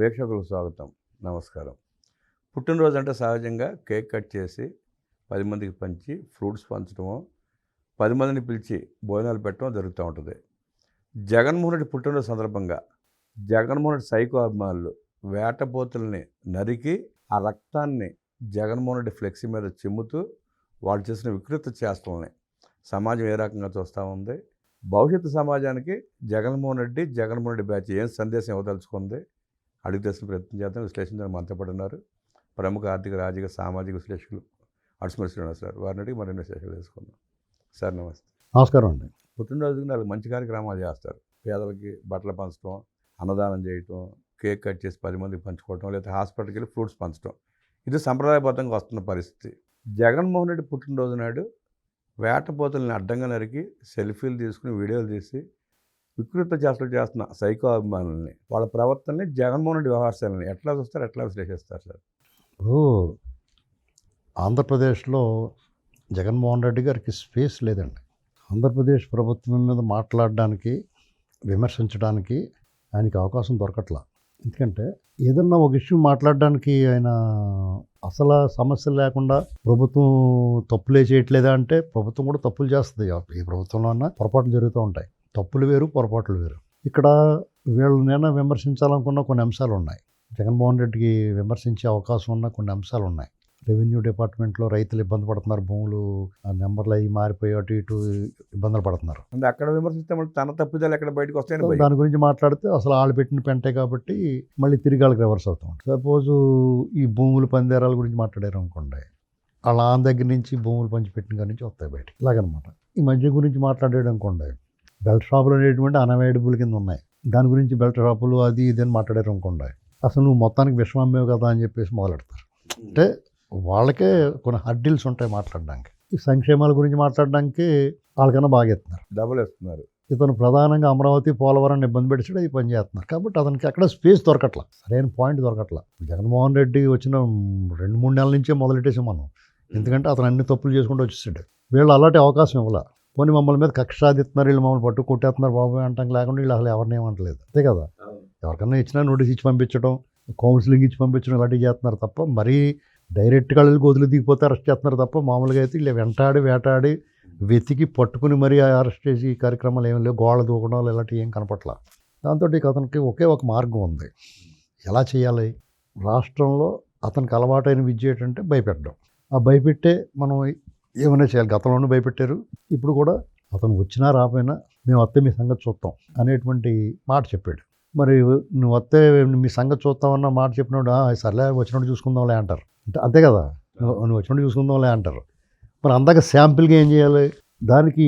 వీక్షకులకు స్వాగతం. నమస్కారం. పుట్టినరోజు అంటే సహజంగా కేక్ కట్ చేసి 10 మందికి పంచి ఫ్రూట్స్ పంచడమో, 10 మందిని పిలిచి భోజనాలు పెట్టడం జరుగుతూ ఉంటుంది. జగన్మోహన్ రెడ్డి పుట్టినరోజు సందర్భంగా జగన్మోహన్ రెడ్డి సైకో అభిమానులు వేటపోతుల్ని నరికి ఆ రక్తాన్ని జగన్మోహన్ రెడ్డి ఫ్లెక్సీ మీద చిమ్ముతూ వాళ్ళు చేసిన వికృత చేష్టలని సమాజం ఏ రకంగా చూస్తూ ఉంది, భవిష్యత్తు సమాజానికి జగన్మోహన్ రెడ్డి బ్యాచ్ ఏం సందేశం ఇవ్వదలుచుకుంది అడిగి తెలిసిన ప్రయత్నం చేద్దాం. విశ్లేషించడానికి మనతో పాటు ఉన్నారు ప్రముఖ ఆర్థిక, రాజకీయ, సామాజిక విశ్లేషకులు అడుసుమల్లి శ్రీనివాస్ గారు. వారిని అడిగి మరిన్ని విశేషాలు తెలుసుకుందాం. సార్ నమస్తే. నమస్కారం అండి. పుట్టినరోజుకి నాలుగు మంచి కార్యక్రమాలు చేస్తారు. పేదలకి బట్టలు పంచడం, అన్నదానం చేయటం, కేక్ కట్ చేసి 10 మందికి పంచుకోవటం, లేదా హాస్పిటల్కి వెళ్ళి ఫ్రూట్స్ పంచడం, ఇది సంప్రదాయబద్ధంగా వస్తున్న పరిస్థితి. జగన్మోహన్ రెడ్డి పుట్టినరోజు నాడు వేటపోతుల్ని అడ్డంగా నరికి సెల్ఫీలు తీసుకుని వీడియోలు తీసి వికృత చేష్టలు చేస్తున్న సైకో అభిమానుల్ని, వాళ్ళ ప్రవర్తనని, జగన్మోహన్ రెడ్డి వ్యవహారాలని ఎట్లా చూస్తారు, ఎట్లా విశ్లేషిస్తారు సార్? ఇప్పుడు ఆంధ్రప్రదేశ్లో జగన్మోహన్ రెడ్డి గారికి స్పేస్ లేదండి. ఆంధ్రప్రదేశ్ ప్రభుత్వం మీద మాట్లాడడానికి, విమర్శించడానికి ఆయనకి అవకాశం దొరకట్లా. ఎందుకంటే ఏదన్నా ఒక ఇష్యూ మాట్లాడడానికి ఆయన అసలు సమస్యలు లేకుండా ప్రభుత్వం తప్పులే చేయట్లేదా అంటే ప్రభుత్వం కూడా తప్పులు చేస్తుంది. ఏ ప్రభుత్వంలో అన్నా పొరపాట్లు జరుగుతూ ఉంటాయి. తప్పులు వేరు, పొరపాట్లు వేరు. ఇక్కడ వీళ్ళనైనా విమర్శించాలనుకున్న కొన్ని అంశాలు ఉన్నాయి. జగన్మోహన్ రెడ్డికి విమర్శించే అవకాశం ఉన్న కొన్ని అంశాలు ఉన్నాయి. రెవెన్యూ డిపార్ట్మెంట్లో రైతులు ఇబ్బంది పడుతున్నారు, భూములు నెంబర్లు అవి మారిపోయి అటు ఇటు ఇబ్బందులు పడుతున్నారు. అంటే అక్కడ విమర్శిస్తే తన తప్పిదాలు ఎక్కడ బయటకు వస్తాయని దాని గురించి మాట్లాడితే అసలు వాళ్ళు పెట్టిన పెంటే కాబట్టి మళ్ళీ తిరిగి వాళ్ళకి రివర్స్ అవుతాం. సపోజు ఈ భూములు పందేరాల గురించి మాట్లాడారు అనుకోండి, వాళ్ళ ఆన్ దగ్గర నుంచి భూములు పంచిపెట్టిన కాడి నుంచి వస్తాయి బయట. ఇలాగనమాట. ఈ మధ్య గురించి మాట్లాడాడు అనుకోండి, బెల్ట్ షాపులు అనేటువంటి అన్అవైలబుల్ కింద ఉన్నాయి. దాని గురించి బెల్ట్ షాపులు అది ఇది అని మాట్లాడారు అనుకోండి, అసలు నువ్వు మొత్తానికి విషం అమ్మేవు కదా అని చెప్పేసి మొదలెడతారు. అంటే వాళ్ళకే కొన్ని హర్డిల్స్ ఉంటాయి మాట్లాడడానికి. ఈ సంక్షేమాల గురించి మాట్లాడడానికి వాళ్ళకన్నా బాగా ఎత్తున్నారు, డబ్బులు వేస్తున్నారు. ఇతను ప్రధానంగా అమరావతి, పోలవరాన్ని ఇబ్బంది పెట్టి అది పని చేస్తున్నారు. కాబట్టి అతనికి అక్కడ స్పేస్ దొరకట్లా, సరైన పాయింట్ దొరకట్లా. జగన్మోహన్ రెడ్డి వచ్చిన 2-3 నెలల నుంచే మొదలెట్టేసాం మనం. ఎందుకంటే అతను అన్ని తప్పులు చేసుకుంటూ వచ్చేసాడు. వీళ్ళు అలాంటి అవకాశం ఇవ్వాల. పోనీ మమ్మల్ని మీద కక్ష సాధిస్తున్నారు, వీళ్ళు మమ్మల్ని పట్టు కొట్టేస్తున్నారు బాబు అంటాం లేకుండా వీళ్ళు అసలు ఎవరిని ఏమంటలేదు. అంతే కదా. ఎవరికన్నా ఇచ్చినా నోటీస్ ఇచ్చి పంపించడం, కౌన్సిలింగ్ ఇచ్చి పంపించడం ఇలాంటివి చేస్తున్నారు తప్ప, మరీ డైరెక్ట్గా వెళ్ళి గోతులు దిగిపోతే అరెస్ట్ చేస్తున్నారు తప్ప, మామూలుగా అయితే ఇలా వేటాడి వెతికి పట్టుకుని మరీ అరెస్ట్ చేసి ఈ కార్యక్రమాలు ఏమి లేవు. గోళ్ళ దూకడం ఇలాంటివి ఏం కనపట్ల. దాంతో అతనికి ఒకే ఒక మార్గం ఉంది. ఎలా చేయాలి? రాష్ట్రంలో అతనికి అలవాటైన విద్య ఏంటంటే భయపెట్టడం. ఆ భయపెట్టే మనం ఏమైనా చేయాలి. గతంలోనూ భయపెట్టారు, ఇప్పుడు కూడా అతను వచ్చినా రాపోయినా మేము వస్తే మీ సంగతి చూస్తాం అనేటువంటి మాట చెప్పాడు. మరి నువ్వు వస్తే మీ సంగతి చూస్తామన్న మాట చెప్పినప్పుడు సర్లే వచ్చినట్టు చూసుకుందాంలే అంటారు. అంటే అంతే కదా, నువ్వు వచ్చినట్టు చూసుకుందాంలే అంటారు. మరి అందాక శాంపిల్గా ఏం చేయాలి? దానికి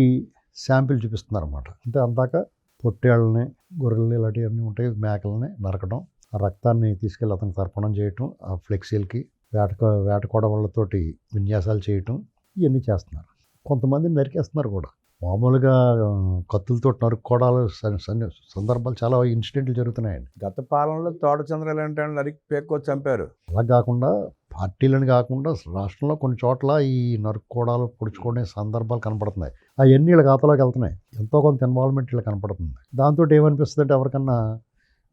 శాంపిల్ చూపిస్తున్నారు అన్నమాట. అంటే అందాక పొట్టేళ్ళని, గొర్రెల్ని ఇలాంటివన్నీ ఉంటాయి, మేకలని నరకడం, ఆ రక్తాన్ని తీసుకెళ్ళి అతనికి తర్పణం చేయటం, ఆ ఫ్లెక్సీలకి వేటకోడవళ్ళతోటి విన్యాసాలు చేయటం, ఇవన్నీ చేస్తున్నారు. కొంతమందిని నరికేస్తున్నారు కూడా. మామూలుగా కత్తులతో నరుక్కోవడాలు సందర్భాలు చాలా ఇన్సిడెంట్లు జరుగుతున్నాయండి. గత పాలనలో తోట చంద్రలంటే నరికి పేక్కొచ్చి చంపారు. అలా కాకుండా పార్టీలను కాకుండా రాష్ట్రంలో కొన్ని చోట్ల ఈ నరుక్కోవడాలు, పొడుచుకోవడం సందర్భాలు కనపడుతున్నాయి. అవన్నీ వీళ్ళ ఖాతాలోకి వెళ్తున్నాయి. ఎంతో కొంత ఇన్వాల్వ్మెంట్ వీళ్ళకి కనపడుతుంది. దాంతో ఏమనిపిస్తుంది అంటే ఎవరికన్నా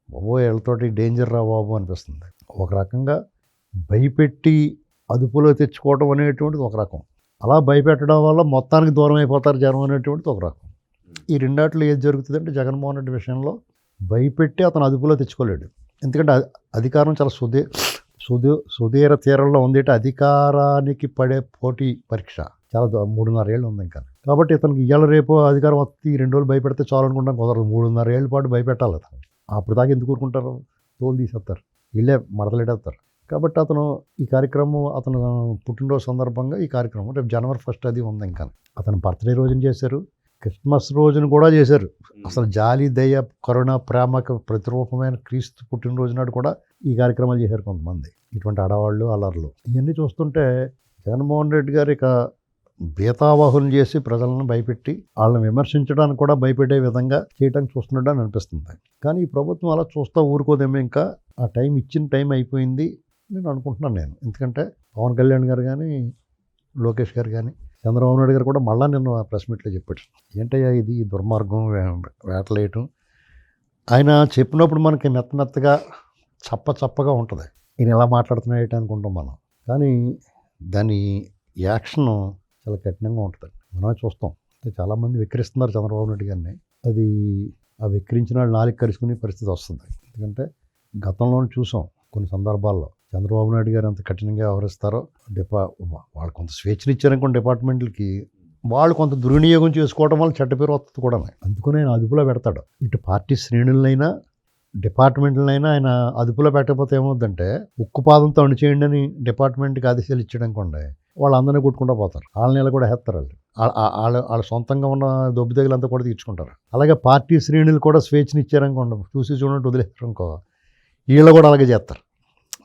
బాబో వీళ్ళతోటి డేంజర్ రా బాబు అనిపిస్తుంది. ఒక రకంగా భయపెట్టి అదుపులో తెచ్చుకోవడం అనేటువంటిది ఒక రకం. అలా భయపెట్టడం వల్ల మొత్తానికి దూరం అయిపోతారు జనం అనేటువంటిది ఒక రకం. ఈ రెండాట్లో ఏది జరుగుతుందంటే జగన్మోహన్ రెడ్డి విషయంలో భయపెట్టి అతను అదుపులో తెచ్చుకోలేడు. ఎందుకంటే అధికారం చాలా సుదీర తీరంలో ఉంది. అధికారానికి పడే పోటీ పరీక్ష చాలా 3.5 ఏళ్ళు ఉంది ఇంకా. కాబట్టి ఇతనికి ఇవాళ రేపు అధికారం వస్తే ఈ 2 రోజులు భయపెడితే చాలు అనుకుంటాం, కుదరదు. 3.5 ఏళ్ళ పాటు భయపెట్టాలి అతను. అప్పుడు దాకా ఎందుకు ఊరుకుంటారు? తోలు తీసేస్తారు, వీళ్ళే మడతలేడేస్తారు. కాబట్టి అతను ఈ కార్యక్రమం, అతను పుట్టినరోజు సందర్భంగా ఈ కార్యక్రమం రేపు జనవరి 1 అది ఉంది. ఇంకా అతను బర్త్డే రోజున చేశారు, క్రిస్మస్ రోజున కూడా చేశారు. అసలు జాలి, దయ, కరుణ, ప్రేమకు ప్రతిరూపమైన క్రీస్తు పుట్టినరోజు నాడు కూడా ఈ కార్యక్రమాలు చేశారు కొంతమంది. ఇటువంటి ఆడవాళ్ళు, అల్లర్లు ఇవన్నీ చూస్తుంటే జగన్మోహన్ రెడ్డి గారు ఇక బీతావాహులు చేసి ప్రజలను భయపెట్టి వాళ్ళని విమర్శించడానికి కూడా భయపెట్టే విధంగా చేయడానికి చూస్తున్నాడు అని అనిపిస్తుంది. కానీ ఈ ప్రభుత్వం అలా చూస్తూ ఊరుకోదేమో. ఇంకా ఆ టైం ఇచ్చిన టైం అయిపోయింది నేను అనుకుంటున్నాను నేను. ఎందుకంటే పవన్ కళ్యాణ్ గారు కానీ, లోకేష్ గారు కానీ, చంద్రబాబు నాయుడు గారు కూడా మళ్ళీ నిన్న ప్రెస్ మీట్లో చెప్పాడు, ఏంటయ్యా ఇది దుర్మార్గం, వేటలేయటం. ఆయన చెప్పినప్పుడు మనకి మెత్తగా చప్పగా ఉంటుంది. ఈయన ఎలా మాట్లాడుతున్నాయి అనుకుంటాం మనం. కానీ దాని యాక్షన్ చాలా కఠినంగా ఉంటుంది. మనమే చూస్తాం. అంటే చాలామంది వెక్కిరిస్తున్నారు చంద్రబాబు నాయుడు గారిని. అది ఆ వెక్కిరించిన వాళ్ళు నాలుగు కరుచుకునే పరిస్థితి వస్తుంది. ఎందుకంటే గతంలోనే చూసాం కొన్ని సందర్భాల్లో చంద్రబాబు నాయుడు గారు ఎంత కఠినంగా వ్యవహరిస్తారో వాళ్ళు కొంత స్వేచ్ఛనిచ్చారనుకోండి డిపార్ట్మెంట్లకి, వాళ్ళు కొంత దుర్వినియోగం చేసుకోవడం వల్ల చెడ్డ పేరు వస్తుంది కూడా. అందుకని ఆయన అదుపులో పెడతాడు. ఇటు పార్టీ శ్రేణులనైనా డిపార్ట్మెంట్లనైనా ఆయన అదుపులో పెట్టకపోతే ఏమవుద్దంటే ఉక్కుపాదంతో అణిచేయండి అని డిపార్ట్మెంట్కి ఆదేశాలు ఇచ్చాడనుకోండి, వాళ్ళందరినీ కొట్టుకుంటూ పోతారు. వాళ్ళ నెల కూడా హెత్తారు. వాళ్ళ సొంతంగా ఉన్న దొబ్బి దగ్గరంతా కూడా తీర్చుకుంటారు. అలాగే పార్టీ శ్రేణులు కూడా స్వేచ్ఛనిచ్చారనుకోండి, చూసి చూడండి వదిలేస్తారనుకో, వీళ్ళు కూడా అలాగే చేస్తారు.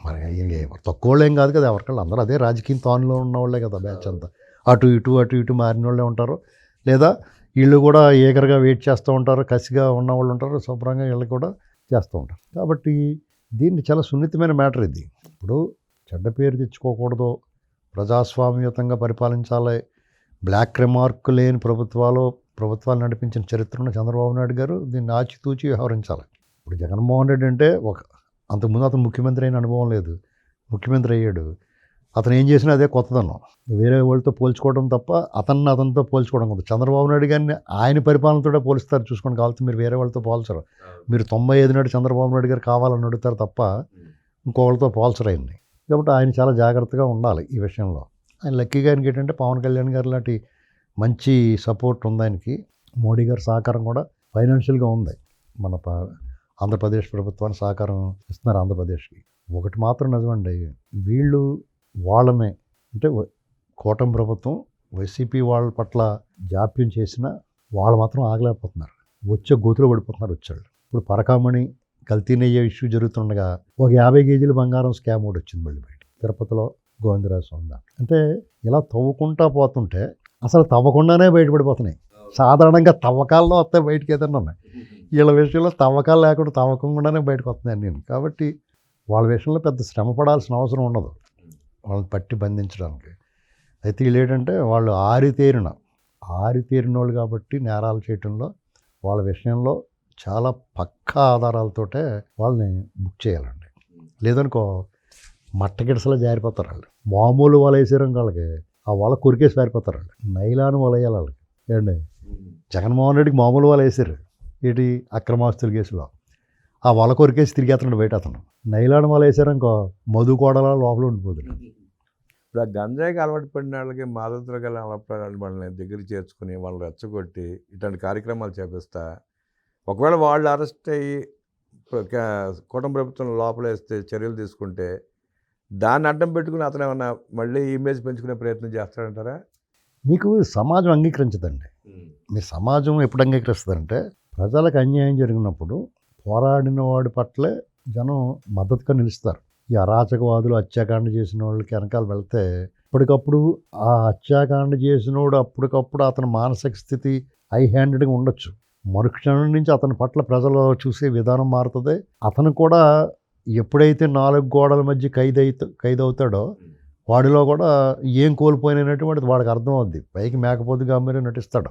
మరి తక్కువ వాళ్ళు ఏం కాదు కదా, ఎవరికళ్ళు అందరూ అదే రాజకీయ తానులో ఉన్న వాళ్ళే కదా బ్యాచ్ అంతా. అటు ఇటు మారిన వాళ్ళే ఉంటారు. లేదా వీళ్ళు కూడా ఏగరగా వెయిట్ చేస్తూ ఉంటారు, కసిగా ఉన్న వాళ్ళు ఉంటారు, శుభ్రంగా వీళ్ళు కూడా చేస్తూ ఉంటారు. కాబట్టి దీన్ని చాలా సున్నితమైన మ్యాటర్ ఇది. ఇప్పుడు చెడ్డ పేరు తెచ్చుకోకూడదు, ప్రజాస్వామ్యయుతంగా పరిపాలించాలి, బ్లాక్ రిమార్క్ లేని ప్రభుత్వాలు నడిపించిన చరిత్ర ఉన్న చంద్రబాబు నాయుడు గారు దీన్ని ఆచితూచి వ్యవహరించాలి. ఇప్పుడు జగన్మోహన్ రెడ్డి అంటే అంతకుముందు అతను ముఖ్యమంత్రి అయిన అనుభవం లేదు, ముఖ్యమంత్రి అయ్యాడు. అతను ఏం చేసినా అదే కొత్తదనం. వేరే వాళ్ళతో పోల్చుకోవడం తప్ప అతనితో పోల్చుకోవడం కదా. చంద్రబాబు నాయుడు గారిని ఆయన పరిపాలనతో పోలుస్తారు. చూసుకోండి, కావాలంటే మీరు వేరే వాళ్ళతో పోల్చరు. మీరు 95 నాడు చంద్రబాబు నాయుడు గారు కావాలని అడుగుతారు తప్ప ఇంకోళ్ళతో పోల్చరు ఆయన్ని. కాబట్టి ఆయన చాలా జాగ్రత్తగా ఉండాలి ఈ విషయంలో. ఆయన లక్కీగా ఆయనకి ఏంటంటే పవన్ కళ్యాణ్ గారు లాంటి మంచి సపోర్ట్ ఉంది ఆయనకి. మోడీ గారి సహకారం కూడా ఫైనాన్షియల్గా ఉంది. మన ఆంధ్రప్రదేశ్ ప్రభుత్వానికి సహకారం ఇస్తున్నారు ఆంధ్రప్రదేశ్కి. ఒకటి మాత్రం నిజమండి, వీళ్ళు వాళ్ళని అంటే కూటమి ప్రభుత్వం వైసీపీ వాళ్ళ పట్ల జాప్యం చేసినా వాళ్ళు మాత్రం ఆగలేకపోతున్నారు. వచ్చే గోతులో పడిపోతున్నారు వచ్చాళ్ళు. ఇప్పుడు పరకామణి కల్తీ నెయ్యి ఇష్యూ జరుగుతుండగా ఒక 50 కేజీల బంగారం స్కామ్ ఒకటి వచ్చింది మళ్ళీ బయట తిరుపతిలో గోవిందరాజ స్వామి. అంటే ఇలా తవ్వుకుంటా పోతుంటే అసలు తవ్వకుండానే బయటపడిపోతున్నాయి. సాధారణంగా తవ్వకాల్లో వస్తాయి బయటకు ఏదన్నా ఉన్నాయి, వీళ్ళ విషయంలో తవ్వకాలు లేకుండా తవ్వకుండానే బయటకు వస్తున్నాయి నేను. కాబట్టి వాళ్ళ విషయంలో పెద్ద శ్రమ పడాల్సిన అవసరం ఉండదు వాళ్ళని పట్టి బంధించడానికి. అయితే వీళ్ళు ఏంటంటే వాళ్ళు ఆరితేరిన వాళ్ళు కాబట్టి నేరాలు చేయటంలో వాళ్ళ విషయంలో చాలా పక్కా ఆధారాలతోటే వాళ్ళని బుక్ చేయాలండి. లేదనుకో మట్టగిడసలో జారిపోతారు వాళ్ళు. మామూలు వల వేసారు వాళ్ళకి, ఆ వల కొరికేసి పారిపోతారు వాళ్ళు. నైలాను వల వేయాలి వాళ్ళకి. ఏండి జగన్మోహన్ రెడ్డికి మామూలు వల వేసారు ఏంటి అక్రమాస్తుల కేసులో, ఆ వల కొరికేసి తిరిగేస్తున్నాడు బయట అతను. నైలాన్ వల వేసారనుకో మధు కోడల లోపల ఉండిపోతుంది. ఇప్పుడు ఆ గంజాయికి అలవాటు పడిన వాళ్ళకి మాదకద్రవ్యాలకు అలవాటు పడిన వాళ్ళని దగ్గర చేర్చుకుని వాళ్ళని రెచ్చగొట్టి ఇట్లాంటి కార్యక్రమాలు చేపిస్తా, ఒకవేళ వాళ్ళు అరెస్ట్ అయ్యి కూటమి ప్రభుత్వం లోపలేస్తే చర్యలు తీసుకుంటే దాన్ని అడ్డం పెట్టుకుని అతను ఏమన్నా మళ్ళీ ఇమేజ్ పెంచుకునే ప్రయత్నం చేస్తాడంటారా? మీకు సమాజం అంగీకరించదండి. మీ సమాజం ఎప్పుడు అంగీకరిస్తుందంటే ప్రజలకు అన్యాయం జరిగినప్పుడు పోరాడిన వాడి పట్లే జనం మద్దతుగా నిలుస్తారు. ఈ అరాచకవాదులు హత్యాకాండ చేసిన వాళ్ళకి వెనకాల వెళ్తే ఇప్పటికప్పుడు ఆ హత్యాకాండ చేసినోడు అప్పటికప్పుడు అతని మానసిక స్థితి హై హ్యాండెడ్గా ఉండొచ్చు. మరుక్షణం నుంచి అతని పట్ల ప్రజలు చూసే విధానం మారుతుంది. అతను కూడా ఎప్పుడైతే 4 గోడల మధ్య ఖైదవుతాడో వాడిలో కూడా ఏం కోల్పోయినటువంటిది వాడికి అర్థం అవుద్ది. పైకి మేకపోతుగా మీరు నటిస్తాడు.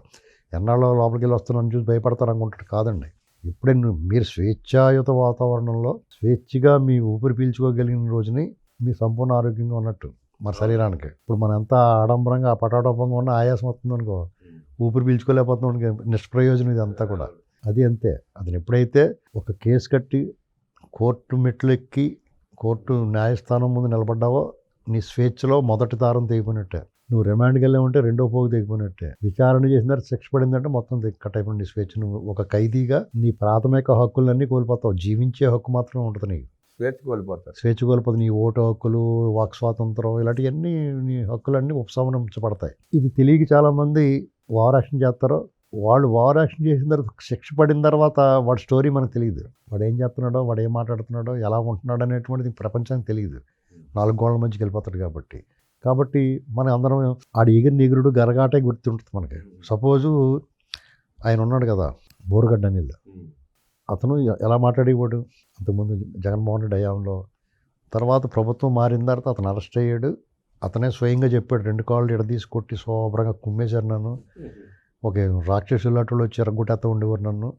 ఎన్నాళ్ళలో లోపలికి వెళ్ళి వస్తున్నాను చూసి భయపడతారు అనుకుంటాడు. కాదండి, ఇప్పుడే మీరు స్వేచ్ఛాయుత వాతావరణంలో స్వేచ్ఛగా మీ ఊపిరి పీల్చుకోగలిగిన రోజుని మీ సంపూర్ణ ఆరోగ్యంగా ఉన్నట్టు మన శరీరానికి. ఇప్పుడు మనం ఎంత ఆడంబరంగా పటాటోపంగా ఉన్న ఆయాసం వస్తుంది అనుకో, ఊపిరి పీల్చుకోలేకపోతున్నాం, నిష్ప్రయోజనం ఇదంతా కూడా. అది అంతే. అతను ఎప్పుడైతే ఒక కేసు కట్టి కోర్టు మెట్లు ఎక్కి కోర్టు న్యాయస్థానం ముందు నిలబడ్డావో నీ స్వేచ్ఛలో మొదటి దారం తెగిపోయినట్టే. నువ్వు రిమాండ్కి వెళ్ళామంటే రెండో పోగు తెగిపోయినట్టే. విచారణ చేసిన తర్వాత శిక్ష పడిందంటే మొత్తం కట్ అయిపోయింది నీ స్వేచ్ఛ. నువ్వు ఒక ఖైదీగా నీ ప్రాథమిక హక్కులన్నీ కోల్పోతావు. జీవించే హక్కు మాత్రమే ఉంటుంది నీకు. స్వేచ్ఛ కోల్పోతుంది. నీ ఓటు హక్కులు, వాక్ స్వాతంత్రం, ఇలాంటివన్నీ నీ హక్కులన్నీ ఉపశమనించబడతాయి. ఇది తెలియక చాలామంది ఓవర్ యాక్షన్ చేస్తారో, వాళ్ళు ఓవర్ యాక్షన్ చేసిన తర్వాత శిక్ష పడిన తర్వాత వాడి స్టోరీ మనకు తెలియదు. వాడు ఏం చేస్తున్నాడో, వాడు ఏం మాట్లాడుతున్నాడో, ఎలా ఉంటున్నాడో అనేటువంటిది ప్రపంచానికి తెలియదు. 4 గోడల మధ్యకి వెళ్ళిపోతాడు కాబట్టి మన అందరం ఆడు ఎగురుడు గరగాటే గుర్తుంటుంది మనకి. సపోజు ఆయన ఉన్నాడు కదా బోరుగడ్డ అనిల్, అతను ఎలా మాట్లాడేవాడు అంతకుముందు జగన్మోహన్ రెడ్డి హయాంలో. తర్వాత ప్రభుత్వం మారిన తర్వాత అతను అరెస్ట్ అయ్యాడు. అతనే స్వయంగా చెప్పాడు, 2 కాళ్ళు ఎడదీసి కొట్టి శుభ్రంగా కుమ్మేశారు నన్ను, ఒక రాక్షసులాటలో వచ్చి ఎరగొట్టేస్తా ఉండేవారు నన్ను.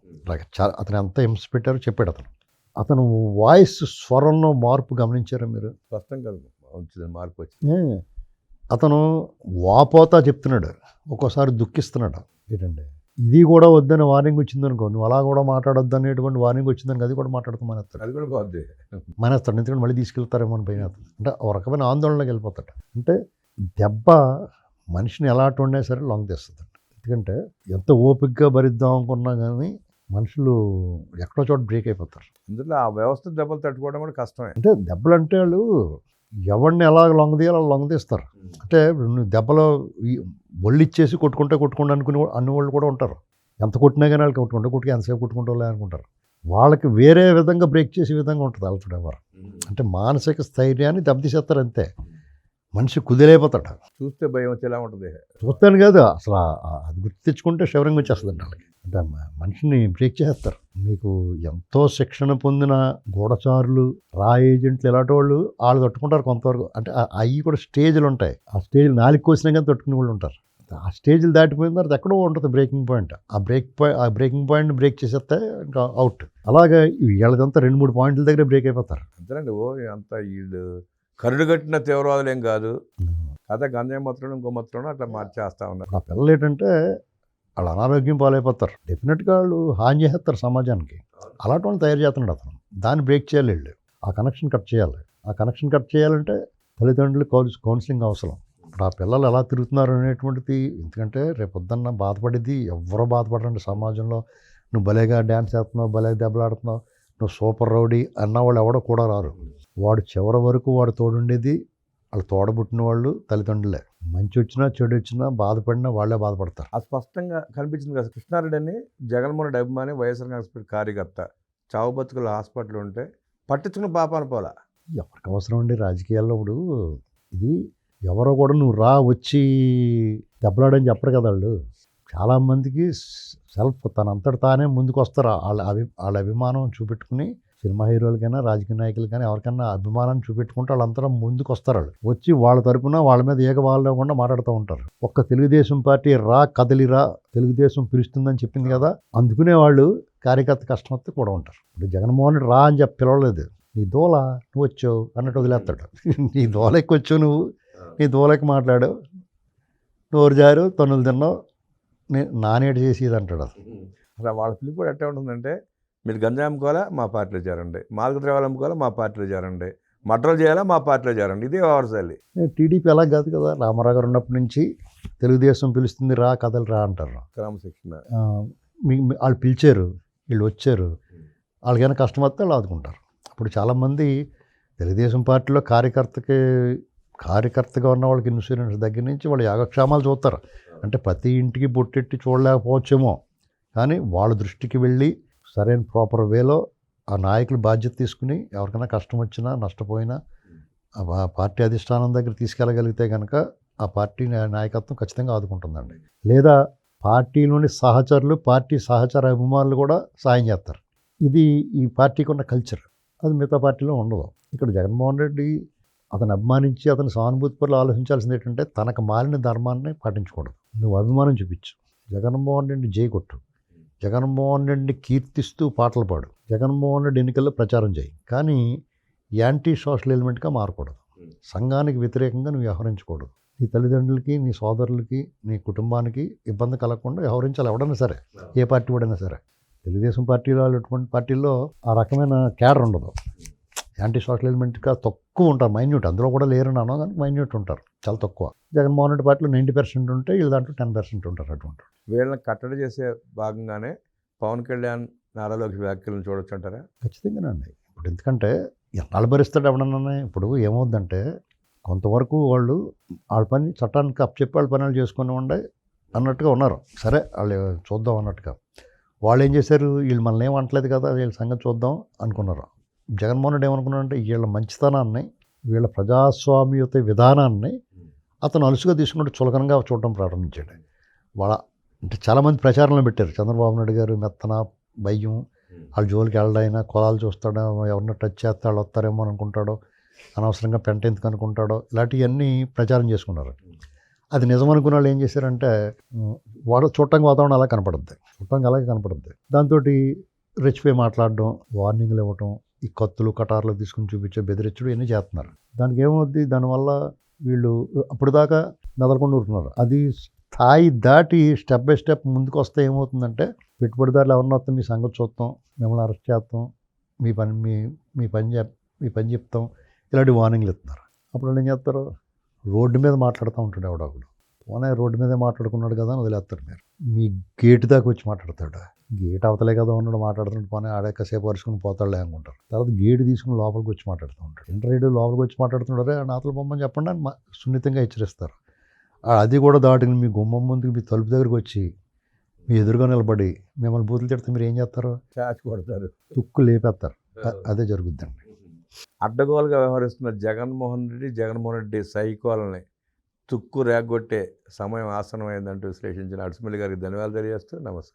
అతను ఎంత హింస పెట్టారో చెప్పాడు అతను. అతను వాయిస్ స్వరంలో మార్పు గమనించారా మీరు? స్పష్టం కాదు వచ్చింది, మార్పు వచ్చింది. ఏ, అతను వాపోతా చెప్తున్నాడు, ఒక్కోసారి దుఃఖిస్తున్నాడు. ఏంటండి ఇది కూడా వద్దని వార్నింగ్ వచ్చిందనుకో, నువ్వు అలా కూడా మాట్లాడొద్దు అనేటువంటి వార్నింగ్ వచ్చిందని అది కూడా మాట్లాడుతూ మానేస్తాడు. అది కూడా బాగుంది. మానేస్తాడు, ఎందుకంటే మళ్ళీ తీసుకెళ్తారేమో అని భయం అవుతుంది. అంటే ఒక రకమైన ఆందోళనలోకి వెళ్ళిపోతాడు. అంటే దెబ్బ మనిషిని ఎలాంటి ఉన్నా సరే లొంగ తీస్తుంది. ఎందుకంటే ఎంత ఓపికగా భరిద్దాం అనుకున్నా కానీ మనుషులు ఎక్కడో చోట బ్రేక్ అయిపోతారు. అందులో ఆ వ్యవస్థ దెబ్బలు తట్టుకోవడం కూడా కష్టమే. అంటే దెబ్బలు అంటే వాళ్ళు ఎవరిని ఎలా లొంగదీయాలో అలా లొంగదీస్తారు. అంటే నువ్వు దెబ్బలో ఒళ్ళు ఇచ్చేసి కొట్టుకుంటా అన్ని వాళ్ళు కూడా ఉంటారు. ఎంత కొట్టినా కానీ వాళ్ళకి కొట్టుకుంటే ఎంతసేపు కొట్టుకుంటా అనుకుంటారు. వాళ్ళకి వేరే విధంగా బ్రేక్ చేసే విధంగా ఉంటుంది అలసట ఎవరు. అంటే మానసిక స్థైర్యాన్ని దెబ్బతీసేస్తారు అంతే. మనిషి కుదిరైపోతాడు. చూస్తే భయం వచ్చేలా ఉంటుంది. చూస్తాను కాదు అసలు అది గుర్తు తెచ్చుకుంటే శివరంగా వచ్చేస్తుంది వాళ్ళకి. అంటే మనిషిని బ్రేక్ చేస్తారు. మీకు ఎంతో శిక్షణ పొందిన గూఢచారులు, రా ఏజెంట్లు ఇలాంటి వాళ్ళు తట్టుకుంటారు కొంతవరకు. అంటే అవి కూడా స్టేజ్లు ఉంటాయి. ఆ స్టేజ్లు 4 కోసినా కానీ తట్టుకునే వాళ్ళు ఉంటారు. ఆ స్టేజ్లు దాటిపోయిన తర్వాత ఎక్కడో ఉంటుంది బ్రేకింగ్ పాయింట్. ఆ బ్రేకింగ్ పాయింట్ బ్రేక్ చేసేస్తే ఇంకా అవుట్. అలాగే వీళ్ళదంతా 2-3 పాయింట్ల దగ్గర బ్రేక్ అయిపోతారు. అంతేనండి. అంత వీళ్ళు కరుడు కట్టిన తీవ్రవాదులు ఏం కాదు. అదే గంజాయి మాత్రం ఇంకో మాత్రం అట్లా మార్చేస్తా ఉన్నారు. ఆ పిల్లలు ఏంటంటే వాళ్ళు అనారోగ్యం పాలైపోతారు. డెఫినెట్గా వాళ్ళు హాని చేస్తారు సమాజానికి. అలాంటి వాళ్ళు తయారు చేస్తున్నాడు అతను. దాన్ని బ్రేక్ చేయాలి వీళ్ళు. ఆ కనెక్షన్ కట్ చేయాలి. ఆ కనెక్షన్ కట్ చేయాలంటే తల్లిదండ్రులు కౌన్సిలింగ్ అవసరం. ఇప్పుడు ఆ పిల్లలు ఎలా తిరుగుతున్నారు అనేటువంటిది, ఎందుకంటే రేపొద్దున్న బాధపడేది ఎవరో బాధపడండి సమాజంలో. నువ్వు భలేగా డ్యాన్స్ చేస్తున్నావు, భలేగా దెబ్బలాడుతున్నావు, నువ్వు సూపర్ రౌడీ అన్నవాళ్ళు ఎవడో కూడా రారు. వాడు చివరి వరకు వాడు తోడుండేది వాళ్ళు తోడబుట్టిన వాళ్ళు తల్లిదండ్రులే. మంచి వచ్చినా చెడు వచ్చినా బాధపడినా వాళ్ళే బాధపడతారు. అది స్పష్టంగా కనిపించింది కదా. కృష్ణారెడ్డి అని జగన్మోహన్ రెడ్డి అభిమాని, వైఎస్ఆర్ కాంగ్రెస్ పార్టీ కార్యకర్త చావు బతుకుల హాస్పిటల్ ఉంటే పట్టించుకున్న పాపాను పోలా. ఎవరికి అవసరం అండి రాజకీయాల్లో? ఇప్పుడు ఇది ఎవరో కూడా నువ్వు వచ్చి దెబ్బలాడని చెప్పరు కదా వాళ్ళు. చాలామందికి తనంతట తానే ముందుకు వస్తారు. వాళ్ళ అభిమానం చూపెట్టుకుని సినిమా హీరోలకైనా రాజకీయ నాయకులకైనా ఎవరికైనా అభిమానాన్ని చూపెట్టుకుంటే వాళ్ళంతా ముందుకు వస్తారు. వాళ్ళు వచ్చి వాళ్ళ తరపున వాళ్ళ మీద ఏకవాళ్ళు లేకుండా మాట్లాడుతూ ఉంటారు. ఒక్క తెలుగుదేశం పార్టీ కదలిరా, తెలుగుదేశం పిలుస్తుందని చెప్పింది కదా, అందుకునే వాళ్ళు కార్యకర్త కష్టం వస్తే కూడా ఉంటారు. ఇప్పుడు జగన్మోహన్ రెడ్డి అని చెప్పి పిలవలేదు. నీ దోల నువ్వు వచ్చావు అన్నట్టు వదిలేస్తాడు. నీ దోలకి వచ్చావు, నువ్వు నీ దోలకి మాట్లాడు, నోరు జారు తన్నులు తిన్నావు, నానేటి చేసేది అంటాడు. అసలు వాళ్ళ పిలుపు కూడా ఎట్లా ఉంటుందంటే, మీరు గంజాయి అమ్ముకోవాలా మా పార్టీలో చేరండి, మాల్కు ద్రవ్యాలు అమ్ముకోవాలా మా పార్టీలో చేరండి, మర్డర్లు చేయాలా మా పార్టీలో చేరండి. ఇదే వ్యవసాయాలు. టీడీపీ అలా కాదు కదా. రామారావు గారు ఉన్నప్పటి నుంచి తెలుగుదేశం పిలుస్తుంది కదలరా అంటారు. క్రమశిక్షణ. వాళ్ళు పిలిచారు, వీళ్ళు వచ్చారు, వాళ్ళకైనా కష్టం వస్తే వాళ్ళు ఆదుకుంటారు. అప్పుడు చాలామంది తెలుగుదేశం పార్టీలో కార్యకర్తగా ఉన్న వాళ్ళకి ఇన్సూరెన్స్ దగ్గర నుంచి వాళ్ళు యోగక్షేమాలు చూస్తారు. అంటే ప్రతి ఇంటికి బొట్టెట్టి చూడలేకపోవచ్చేమో, కానీ వాళ్ళ దృష్టికి వెళ్ళి సరైన ప్రాపర్ వేలో ఆ నాయకులు బాధ్యత తీసుకుని ఎవరికైనా కష్టం వచ్చినా నష్టపోయినా ఆ పార్టీ అధిష్టానం దగ్గర తీసుకెళ్ళగలిగితే కనుక ఆ పార్టీ నాయకత్వం ఖచ్చితంగా ఆదుకుంటుందండి. లేదా పార్టీలోని సహచరులు, పార్టీ సహచర అభిమానులు కూడా సాయం చేస్తారు. ఇది ఈ పార్టీకి ఉన్న కల్చర్. అది మిగతా పార్టీలో ఉండదు. ఇక్కడ జగన్మోహన్ రెడ్డి అతను అభిమానించి అతని సానుభూతి పట్ల ఆలోచించాల్సింది ఏంటంటే, తనకు మాలిన ధర్మాన్ని పాటించకూడదు. నువ్వు అభిమానం చూపించు, జగన్మోహన్ రెడ్డి జై కొట్టు, జగన్మోహన్ రెడ్డిని కీర్తిస్తూ పాటలు పాడు, జగన్మోహన్ రెడ్డి ఎన్నికల్లో ప్రచారం చేయి, కానీ యాంటీ సోషల్ ఎలిమెంట్గా మారకూడదు. సంఘానికి వ్యతిరేకంగా నువ్వు వ్యవహరించకూడదు. నీ తల్లిదండ్రులకి, నీ సోదరులకి, నీ కుటుంబానికి ఇబ్బంది కలగకుండా వ్యవహరించాలి ఎవడైనా సరే, ఏ పార్టీ వాడైనా సరే. తెలుగుదేశం పార్టీలో అటువంటి పార్టీల్లో ఆ రకమైన క్యాడర్ ఉండదు. యాంటీ సోషల్ ఎలిమెంట్గా తక్కువ ఉంటారు, మైన్యూట్. అందులో కూడా లేరని అన్నా కానీ మైన్యూట్ ఉంటారు, చాలా తక్కువ. జగన్మోహన్ రెడ్డి పార్టీలో 90% ఉంటే వీళ్ళ దాంట్లో 10% ఉంటారు. అటువంటి వీళ్ళని కట్టడి చేసే భాగంగానే పవన్ కళ్యాణ్, నారా లోకేష్ వ్యాఖ్యలను చూడొచ్చు అంటారా? ఖచ్చితంగానండి. ఇప్పుడు ఎందుకంటే ఎన్నాళ్ళు భరిస్తాడు ఎవడన్నా. ఇప్పుడు ఏమవుద్దంటే కొంతవరకు వాళ్ళ పని చట్టానికి అప్పచెప్పి వాళ్ళ పనులు చేసుకుని ఉండే అన్నట్టుగా ఉన్నారు. సరే వాళ్ళు చూద్దాం అన్నట్టుగా. వాళ్ళు ఏం చేశారు, వీళ్ళు మనల్ని ఏం అనట్లేదు కదా, వీళ్ళ సంగతి చూద్దాం అనుకున్నారు. జగన్మోహన్ రెడ్డి ఏమనుకున్నాడంటే వీళ్ళ మంచితనాన్ని, వీళ్ళ ప్రజాస్వామ్యత విధానాన్ని అతను అలుసుగా తీసుకుంటూ చులకనగా చూడటం ప్రారంభించాడు. అంటే చాలామంది ప్రచారంలో పెట్టారు, చంద్రబాబు నాయుడు గారు మెత్తన భయం, వాళ్ళ జోలికి వెళ్ళడైనా కులాలు చూస్తాడో, ఎవరిని టచ్ చేస్తే వాళ్ళు వస్తారేమో అనుకుంటాడో, అనవసరంగా పెంట ఎందుకు అనుకుంటాడో, ఇలాంటివన్నీ ప్రచారం చేసుకున్నారు. అది నిజం అనుకున్న వాళ్ళు ఏం చేశారంటే, వాడు చూడటానికి వాతావరణం అలా కనపడుద్ది, చూడటానికి అలాగే కనపడుద్ది. దాంతో రెచ్చిపోయి మాట్లాడడం, వార్నింగ్లు ఇవ్వటం, ఈ కత్తులు కటార్లు తీసుకుని చూపించే బెదిరించడం ఇవన్నీ చేస్తున్నారు. దానికి ఏమవుద్ది, దానివల్ల వీళ్ళు అప్పటిదాకా మెదలకుండా ఊరుకున్నారు. అది స్థాయి దాటి స్టెప్ బై స్టెప్ ముందుకు వస్తే ఏమవుతుందంటే, పెట్టుబడిదారులు ఎవరన్నా వస్తే మీ సంగతి చూస్తాం, మిమ్మల్ని అరెస్ట్ చేస్తాం, మీ పని చెప్తాం, ఇలాంటి వార్నింగ్లు ఇస్తున్నారు. అప్పుడు వాళ్ళు ఏం చేస్తారు, రోడ్డు మీద మాట్లాడుతూ ఉంటాడు ఎవడొకడు. పోనీ రోడ్డు మీదే మాట్లాడుకున్నాడు కదా అని వదిలేస్తారు. మీరు మీ గేటు దాకా వచ్చి మాట్లాడతాడు. గేట్ అవతలే కదా ఉన్నాడు మాట్లాడుతుంటే, పోనీ ఆడేకసేపు వరుసుకుని పోతాడులే అనుకుంటారు. తర్వాత గేటు తీసుకుని లోపలికి వచ్చి మాట్లాడుతూ ఉంటాడు. ఇంటర్వ్యూ లోపలికి వచ్చి మాట్లాడుతున్నాడే నాతలు బొమ్మని చెప్పండి అని సున్నితంగా హెచ్చరిస్తారు. అది కూడా దాటుకుని మీ గుమ్మం ముందుకు మీ తలుపు దగ్గరికి వచ్చి మీ ఎదురుగా నిలబడి మిమ్మల్ని బూతులు తిడితే మీరు ఏం చేస్తారు, చాచి కొడతారు, తుక్కు లేపేస్తారు. అదే జరుగుద్దండి. అడ్డగోలుగా వ్యవహరిస్తున్న జగన్మోహన్ రెడ్డి సైకోలని తుక్కు రేగొట్టే సమయం ఆసనమైందంటూ విశ్లేషించిన అడుసుమల్లి గారికి ధన్యవాదాలు తెలియజేస్తూ నమస్కారం.